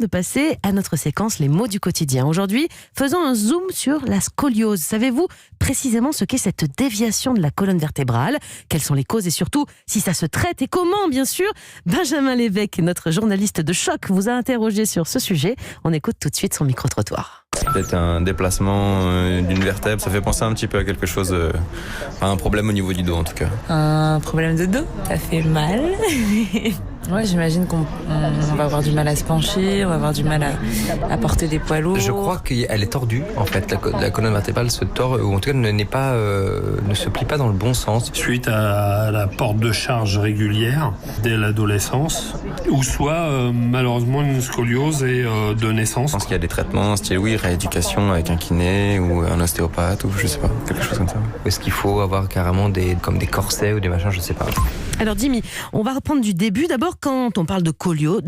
de passer à notre séquence Les mots du quotidien. Aujourd'hui, faisons un zoom sur la scoliose. Savez-vous précisément ce qu'est cette déviation de la colonne vertébrale? Quelles sont les causes et surtout si ça se traite et comment, bien sûr? Benjamin Lévesque, notre journaliste de choc, vous a interrogé sur ce sujet. On écoute tout de suite son micro-trottoir. Peut-être un déplacement d'une vertèbre, ça fait penser un petit peu à quelque chose, à un problème au niveau du dos en tout cas. Un problème de dos, ça fait mal. Ouais, j'imagine qu'on va avoir du mal à se pencher, on va avoir du mal à porter des poids lourds. Je crois qu'elle est tordue, en fait. La colonne vertébrale se tord, ou en tout cas ne se plie pas dans le bon sens. Suite à la porte de charge régulière dès l'adolescence, ou soit malheureusement une scoliose et de naissance. Je pense qu'il y a des traitements, style rééducation avec un kiné ou un ostéopathe ou je sais pas, quelque chose comme ça. Est-ce qu'il faut avoir carrément comme des corsets ou des machins, je sais pas. Alors Jimmy, on va reprendre du début. D'abord, quand on parle de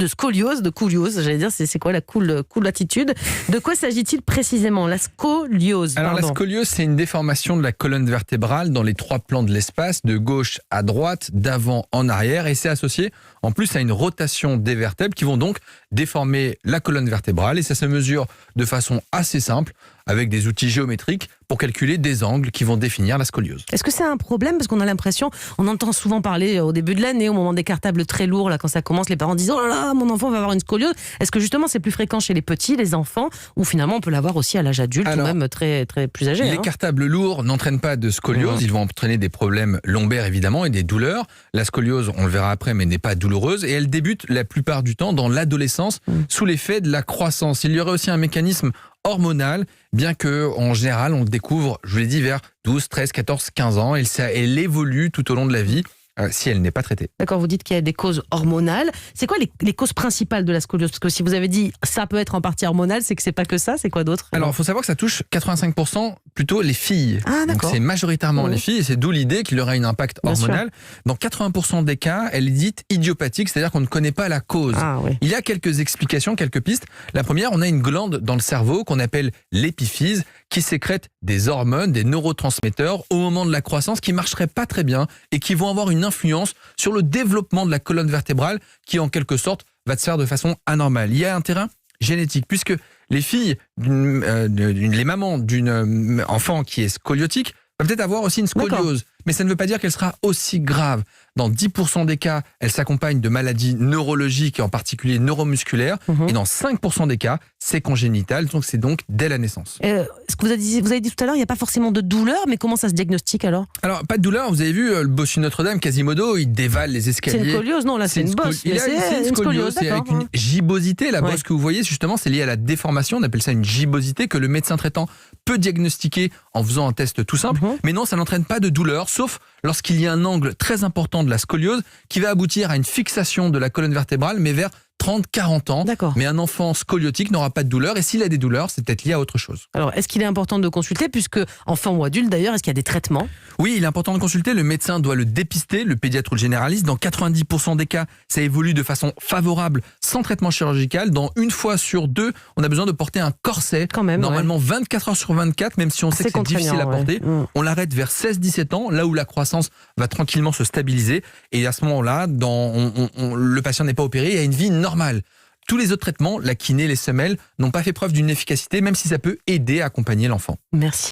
scoliose, j'allais dire, c'est quoi la cool attitude? De quoi s'agit-il précisément? La scoliose. Alors pardon. la scoliose, c'est une déformation de la colonne vertébrale dans les trois plans de l'espace, de gauche à droite, d'avant en arrière, et c'est associé en plus à une rotation des vertèbres qui vont donc déformer la colonne vertébrale, et ça se mesure de façon assez simple avec des outils géométriques pour calculer des angles qui vont définir la scoliose. Est-ce que c'est un problème? Parce qu'on a l'impression, on entend souvent parler au début de l'année, au moment des cartables très lourds, là, quand ça commence, les parents disent « Oh là là, mon enfant va avoir une scoliose ». Est-ce que justement c'est plus fréquent chez les petits, les enfants, ou finalement on peut l'avoir aussi à l'âge adulte, ou même très, très plus âgé? Les cartables lourds n'entraînent pas de scoliose, ils vont entraîner des problèmes lombaires évidemment et des douleurs. La scoliose, on le verra après, mais n'est pas douloureuse, et elle débute la plupart du temps dans l'adolescence sous l'effet de la croissance. Il y aurait aussi un mécanisme hormonale, bien que en général on le découvre, je vous l'ai dit, vers 12, 13, 14, 15 ans, et elle évolue tout au long de la vie si elle n'est pas traitée. D'accord, vous dites qu'il y a des causes hormonales. C'est quoi les causes principales de la scoliose? Parce que si vous avez dit ça peut être en partie hormonale, c'est que c'est pas que ça, c'est quoi d'autre? Alors il faut savoir que ça touche 85% plutôt les filles. Ah, donc c'est majoritairement les filles, et c'est d'où l'idée qu'il y aurait un impact hormonal. Dans 80% des cas, elle est dite idiopathique, c'est-à-dire qu'on ne connaît pas la cause. Il y a quelques explications, quelques pistes. La première, on a une glande dans le cerveau qu'on appelle l'épiphyse, qui sécrète des hormones, des neurotransmetteurs au moment de la croissance qui ne marcheraient pas très bien et qui vont avoir une influence sur le développement de la colonne vertébrale qui, en quelque sorte, va se faire de façon anormale. Il y a un terrain génétique, puisque les filles, les mamans d'une enfant qui est scoliotique, peuvent peut-être avoir aussi une scoliose. Mais ça ne veut pas dire qu'elle sera aussi grave. Dans 10% des cas, elle s'accompagne de maladies neurologiques et en particulier neuromusculaires. Et dans 5% des cas, c'est congénital, donc c'est donc dès la naissance. Ce que vous avez dit tout à l'heure, il n'y a pas forcément de douleur, mais comment ça se diagnostique alors? Alors, pas de douleur, vous avez vu le bossu Notre-Dame, Quasimodo, il dévale les escaliers. C'est une scoliose, non, là c'est une bosse. C'est une scoliose, c'est avec une gibbosité. La bosse que vous voyez, justement, c'est lié à la déformation, on appelle ça une gibbosité, que le médecin traitant peut diagnostiquer en faisant un test tout simple. Mais non, ça n'entraîne pas de douleur, sauf lorsqu'il y a un angle très important de la scoliose qui va aboutir à une fixation de la colonne vertébrale, mais vers 30-40 ans. Mais un enfant scoliotique n'aura pas de douleur, et s'il a des douleurs, c'est peut-être lié à autre chose. Alors, est-ce qu'il est important de consulter, puisque enfant ou adulte d'ailleurs, est-ce qu'il y a des traitements? Oui, il est important de consulter, le médecin doit le dépister, le pédiatre ou le généraliste. Dans 90% des cas, ça évolue de façon favorable, sans traitement chirurgical. Dans une fois sur deux, on a besoin de porter un corset, normalement 24 heures sur 24, même si on sait que c'est difficile à porter. On l'arrête vers 16-17 ans, là où la croissance va tranquillement se stabiliser, et à ce moment-là, le patient n'est pas opéré et a une vie normale. Tous les autres traitements, la kiné, les semelles, n'ont pas fait preuve d'une efficacité, même si ça peut aider à accompagner l'enfant. Merci.